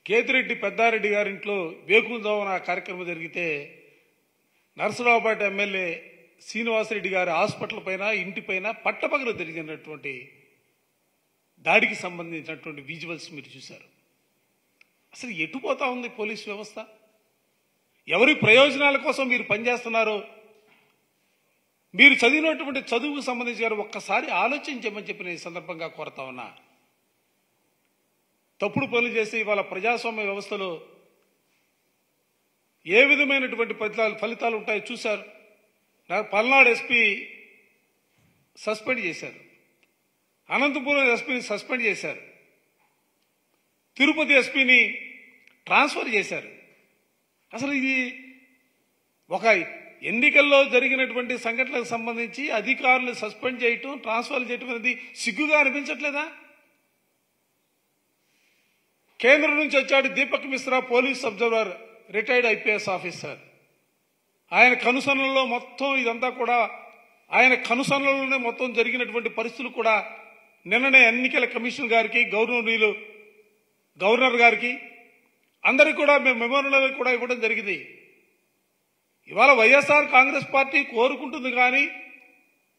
కేతిరెడ్డి పెద్దారెడ్డి గారింట్లో వేకువజామున కార్యక్రమం జరిగితే నరసరావుపేట ఎమ్మెల్యే శ్రీనివాసరెడ్డి గారి హాస్పిటల్ పైన ఇంటిపైన పట్టపగలు జరిగినటువంటి దాడికి సంబంధించినటువంటి విజువల్స్ మీరు చూశారు. అసలు ఎటుపోతా ఉంది పోలీసు వ్యవస్థ? ఎవరి ప్రయోజనాల కోసం మీరు పనిచేస్తున్నారో మీరు చదివినటువంటి చదువుకు సంబంధించి గారు ఒక్కసారి ఆలోచించమని చెప్పిన ఈ సందర్భంగా కోరుతా ఉన్నా. తప్పుడు పనులు చేసి ఇవాళ ప్రజాస్వామ్య వ్యవస్థలో ఏ విధమైనటువంటి ఫలితాలు ఉంటాయో చూశారు. పల్నాడు ఎస్పీ సస్పెండ్ చేశారు, అనంతపురం ఎస్పీని సస్పెండ్ చేశారు, తిరుపతి ఎస్పీని ట్రాన్స్ఫర్ చేశారు. అసలు ఇది ఒక ఎన్నికల్లో జరిగినటువంటి సంఘటనలకు సంబంధించి అధికారులు సస్పెండ్ చేయటం, ట్రాన్స్ఫర్ చేయటం అనేది సిగ్గుగా అనిపించట్లేదా? కేంద్రం నుంచి వచ్చాడు Deepak Mishra, police observer, retired IPS officer. ఆయన కనుసన్నల్లో మొత్తం ఇదంతా కూడా ఆయన కనుసన్నల్లోనే మొత్తం జరిగినటువంటి పరిస్థితులు కూడా నిన్ననే ఎన్నికల కమిషన్ గారికి, గవర్నర్ గారికి అందరికీ కూడా మేము మెమోరియల్ కూడా ఇవ్వడం జరిగింది. ఇవాళ వైఎస్ఆర్ కాంగ్రెస్ పార్టీ కోరుకుంటుంది కానీ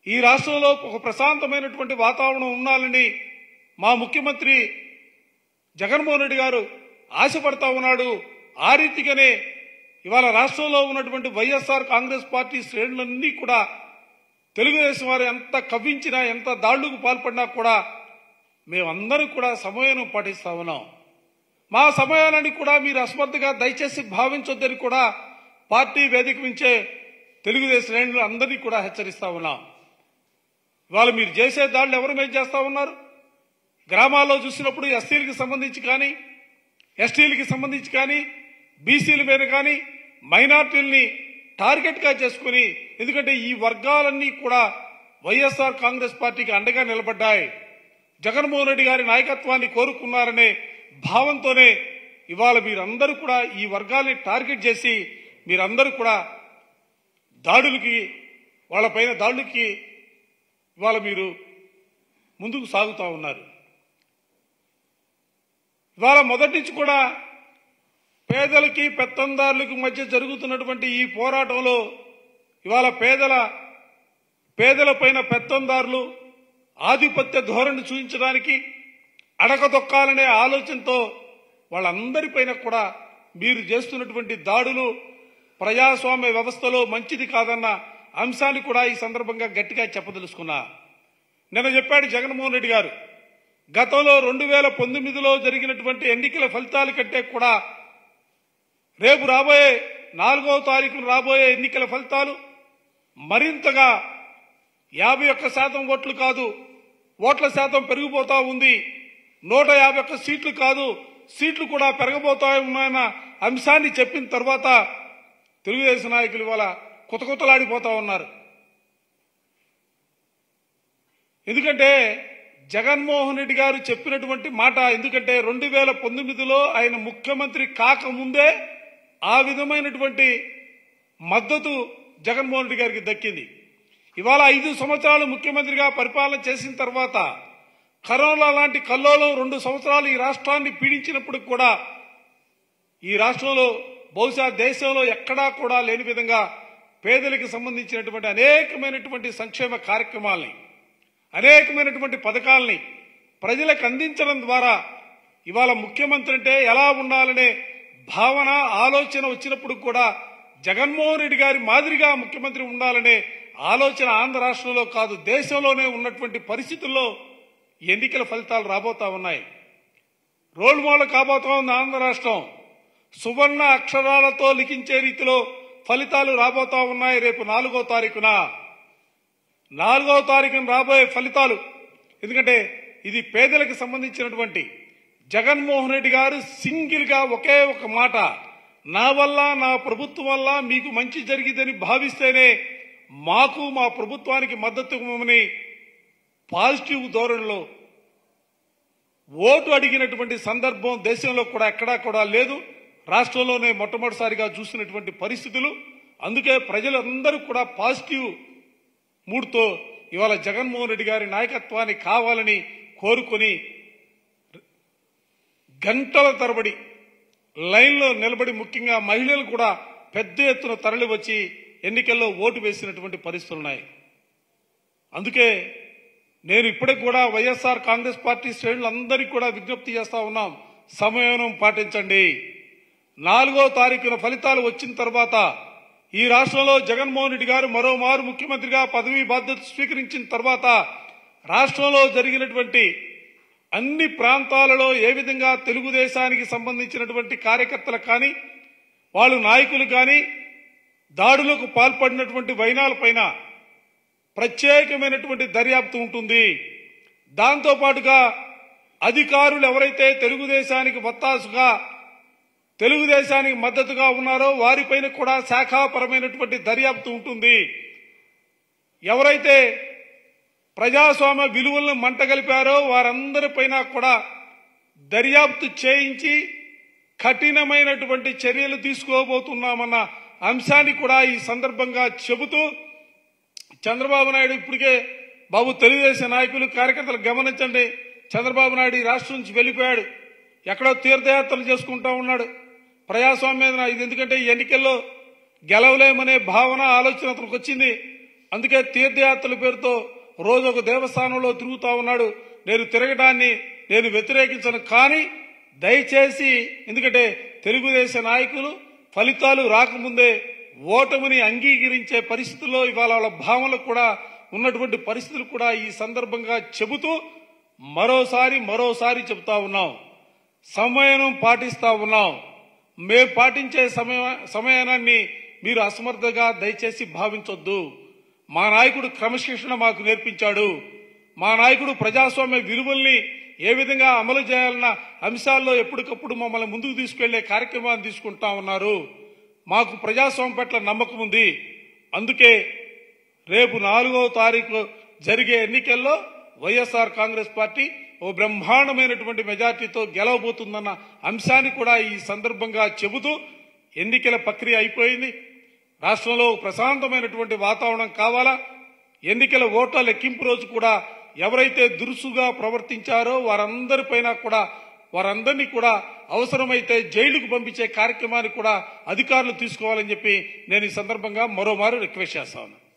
ఈ రాష్ట్రంలో ఒక ప్రశాంతమైనటువంటి వాతావరణం ఉండాలని మా ముఖ్యమంత్రి జగన్మోహన్ రెడ్డి గారు ఆశపడతా ఉన్నాడు. ఆ రీతిగానే ఇవాళ రాష్ట్రంలో ఉన్నటువంటి వైఎస్ఆర్ కాంగ్రెస్ పార్టీ శ్రేణులన్నీ కూడా తెలుగుదేశం వారు ఎంత కవ్వించినా, ఎంత దాడులకు పాల్పడినా కూడా మేమందరూ కూడా సమయం పాటిస్తా ఉన్నాం. మా సమయాన్ని కూడా మీరు అస్మర్థగా దయచేసి భావించొద్దని కూడా పార్టీ వేదిక నుంచే తెలుగుదేశం శ్రేణులు అందరినీ కూడా హెచ్చరిస్తా ఉన్నాం. ఇవాళ మీరు చేసే దాడులు ఎవరి మీద చేస్తా ఉన్నారు? గ్రామాల్లో చూసినప్పుడు ఎస్సీలకు సంబంధించి కానీ, ఎస్టీలకు సంబంధించి కానీ, బీసీల మీద కానీ మైనార్టీలని టార్గెట్గా చేసుకుని, ఎందుకంటే ఈ వర్గాలన్నీ కూడా వైఎస్ఆర్ కాంగ్రెస్ పార్టీకి అండగా నిలబడ్డాయి, జగన్మోహన్ రెడ్డి గారి నాయకత్వాన్ని కోరుకున్నారనే భావంతోనే ఇవాళ మీరందరూ కూడా ఈ వర్గాల్ని టార్గెట్ చేసి మీరందరూ కూడా వాళ్ళపైన దాడులకి ఇవాళ మీరు ముందుకు సాగుతూ ఉన్నారు. ఇవాళ మొదటి నుంచి కూడా పేదలకి పెత్తందారులకు మధ్య జరుగుతున్నటువంటి ఈ పోరాటంలో ఇవాళ పేదలపైన పెత్తందారులు ఆధిపత్య ధోరణి చూపించడానికి, అడగదొక్కాలనే ఆలోచనతో వాళ్ళందరిపైన కూడా మీరు చేస్తున్నటువంటి దాడులు ప్రజాస్వామ్య వ్యవస్థలో మంచిది కాదన్న అంశాన్ని కూడా ఈ సందర్భంగా గట్టిగా చెప్పదలుచుకున్నా. నిన్న చెప్పాడు జగన్మోహన్ రెడ్డి గారు, గతంలో 2019లో జరిగినటువంటి ఎన్నికల ఫలితాల కంటే కూడా రేపు రాబోయే 4వ తారీఖున రాబోయే ఎన్నికల ఫలితాలు మరింతగా 51% ఓట్లు కాదు, ఓట్ల శాతం పెరిగిపోతా ఉంది. 151 సీట్లు కాదు, సీట్లు కూడా పెరగబోతా ఉన్నాయన్న అంశాన్ని చెప్పిన తర్వాత తెలుగుదేశం నాయకులు ఇవాళ కుతకుతలాడిపోతా ఉన్నారు. ఎందుకంటే జగన్మోహన్ రెడ్డి గారు చెప్పినటువంటి మాట, ఎందుకంటే 2019లో ఆయన ముఖ్యమంత్రి కాకముందే ఆ విధమైనటువంటి మద్దతు జగన్మోహన్ రెడ్డి గారికి దక్కింది. ఇవాళ 5 సంవత్సరాలు ముఖ్యమంత్రిగా పరిపాలన చేసిన తర్వాత కరోనా లాంటి కల్లోలం 2 సంవత్సరాలు ఈ రాష్ట్రాన్ని పీడించినప్పుడు కూడా ఈ రాష్ట్రంలో బహుశా దేశంలో ఎక్కడా కూడా లేని విధంగా పేదలకు సంబంధించినటువంటి అనేకమైనటువంటి సంక్షేమ కార్యక్రమాల్ని, అనేకమైనటువంటి పథకాలని ప్రజలకు అందించడం ద్వారా ఇవాళ ముఖ్యమంత్రి అంటే ఎలా ఉండాలనే భావన, ఆలోచన వచ్చినప్పుడు కూడా జగన్మోహన్ రెడ్డి గారి మాదిరిగా ముఖ్యమంత్రి ఉండాలనే ఆలోచన ఆంధ్ర రాష్ట్రంలో కాదు దేశంలోనే ఉన్నటువంటి పరిస్థితుల్లో ఎన్నికల ఫలితాలు రాబోతా ఉన్నాయి. రోల్ మోడల్ కాబోతా ఉంది ఆంధ్ర రాష్ట్రం. సువర్ణ అక్షరాలతో లిఖించే రీతిలో ఫలితాలు రాబోతా ఉన్నాయి. రేపు 4వ తారీఖున రాబోయే ఫలితాలు, ఎందుకంటే ఇది పేదలకు సంబంధించినటువంటి జగన్మోహన్ రెడ్డి గారు సింగిల్ గా ఒకే ఒక మాట, నా వల్ల, నా ప్రభుత్వం వల్ల మీకు మంచి జరిగిందని భావిస్తేనే మాకు, మా ప్రభుత్వానికి మద్దతు ఇవ్వమని పాజిటివ్ ధోరణిలో ఓటు అడిగినటువంటి సందర్భం దేశంలో కూడా ఎక్కడా కూడా లేదు. రాష్ట్రంలోనే మొట్టమొదటిసారిగా చూసినటువంటి పరిస్థితులు. అందుకే ప్రజలందరూ కూడా పాజిటివ్ మూడ్తో ఇవాళ జగన్మోహన్ రెడ్డి గారి నాయకత్వాన్ని కావాలని కోరుకొని గంటల తరబడి లైన్లో నిలబడి ముఖ్యంగా మహిళలు కూడా పెద్ద ఎత్తున తరలి వచ్చి ఎన్నికల్లో ఓటు వేసినటువంటి పరిస్థితులున్నాయి. అందుకే నేను ఇప్పటికి కూడా వైఎస్ఆర్ కాంగ్రెస్ పార్టీ శ్రేణులందరికీ కూడా విజ్ఞప్తి చేస్తా ఉన్నాం, సమయం పాటించండి. 4వ తారీఖున ఫలితాలు వచ్చిన తర్వాత ఈ రాష్ట్రంలో జగన్మోహన్ రెడ్డి గారు మరోమారు ముఖ్యమంత్రిగా పదవీ బాధ్యత స్వీకరించిన తర్వాత రాష్ట్రంలో జరిగినటువంటి అన్ని ప్రాంతాలలో ఏ విధంగా తెలుగుదేశానికి సంబంధించినటువంటి కార్యకర్తలకు కానీ వాళ్ళు నాయకులు కానీ దాడులకు పాల్పడినటువంటి వైనాలపైన ప్రత్యేకమైనటువంటి దర్యాప్తు ఉంటుంది. దాంతోపాటుగా అధికారులు ఎవరైతే తెలుగుదేశానికి వత్తాసుగా తెలుగుదేశానికి మద్దతుగా ఉన్నారో వారిపైన కూడా శాఖాపరమైనటువంటి దర్యాప్తు ఉంటుంది. ఎవరైతే ప్రజాస్వామ్య విలువలను మంటగలిపారో వారందరిపైన కూడా దర్యాప్తు చేయించి కఠినమైనటువంటి చర్యలు తీసుకోబోతున్నామన్న అంశాన్ని కూడా ఈ సందర్భంగా చెబుతూ చంద్రబాబు నాయుడు ఇప్పటికే బాబు తెలుగుదేశం నాయకులు కార్యకర్తలు గమనించండి, చంద్రబాబు నాయుడు ఈ రాష్ట్రం నుంచి వెళ్లిపోయాడు, ఎక్కడో తీర్థయాత్రలు చేసుకుంటా ఉన్నాడు. ప్రజాస్వామ్యం ఇది ఎందుకంటే ఈ ఎన్నికల్లో గెలవలేమనే భావన ఆలోచన అతనికి వచ్చింది. అందుకే తీర్థయాత్రల పేరుతో రోజు ఒక దేవస్థానంలో తిరుగుతా ఉన్నాడు. నేను తిరగడాన్ని నేను వ్యతిరేకించను, కానీ దయచేసి ఎందుకంటే తెలుగుదేశం నాయకులు ఫలితాలు రాకముందే ఓటమిని అంగీకరించే పరిస్థితుల్లో ఇవాళ వాళ్ళ భావనలు కూడా ఉన్నటువంటి పరిస్థితులు కూడా ఈ సందర్భంగా చెబుతూ మరోసారి చెబుతా ఉన్నాం, సమయం పాటిస్తా ఉన్నాం. మేము పాటించే సమయాన్ని మీరు అసమర్థగా దయచేసి భావించొద్దు. మా నాయకుడు క్రమశిక్షణ మాకు నేర్పించాడు. మా నాయకుడు ప్రజాస్వామ్య విలువల్ని ఏ విధంగా అమలు చేయాలన్న అంశాల్లో ఎప్పటికప్పుడు మమ్మల్ని ముందుకు తీసుకెళ్లే కార్యక్రమాన్ని తీసుకుంటా ఉన్నారు. మాకు ప్రజాస్వామ్యం పట్ల నమ్మకం ఉంది. అందుకే రేపు 4వ తారీఖు జరిగే ఎన్నికల్లో వైఎస్ఆర్ కాంగ్రెస్ పార్టీ ఓ బ్రహ్మాండమైనటువంటి మెజార్టీతో గెలవబోతుందన్న అంశాన్ని కూడా ఈ సందర్భంగా చెబుతూ ఎన్నికల ప్రక్రియ అయిపోయింది. రాష్ట్రంలో ప్రశాంతమైనటువంటి వాతావరణం కావాలా, ఎన్నికల ఓట్ల లెక్కింపు రోజు కూడా ఎవరైతే దురుసుగా ప్రవర్తించారో వారందరినీ కూడా అవసరమైతే జైలుకు పంపించే కార్యక్రమాన్ని కూడా అధికారులు తీసుకోవాలని చెప్పి నేను ఈ సందర్భంగా మరోమారు రిక్వెస్ట్ చేస్తా ఉన్నాను.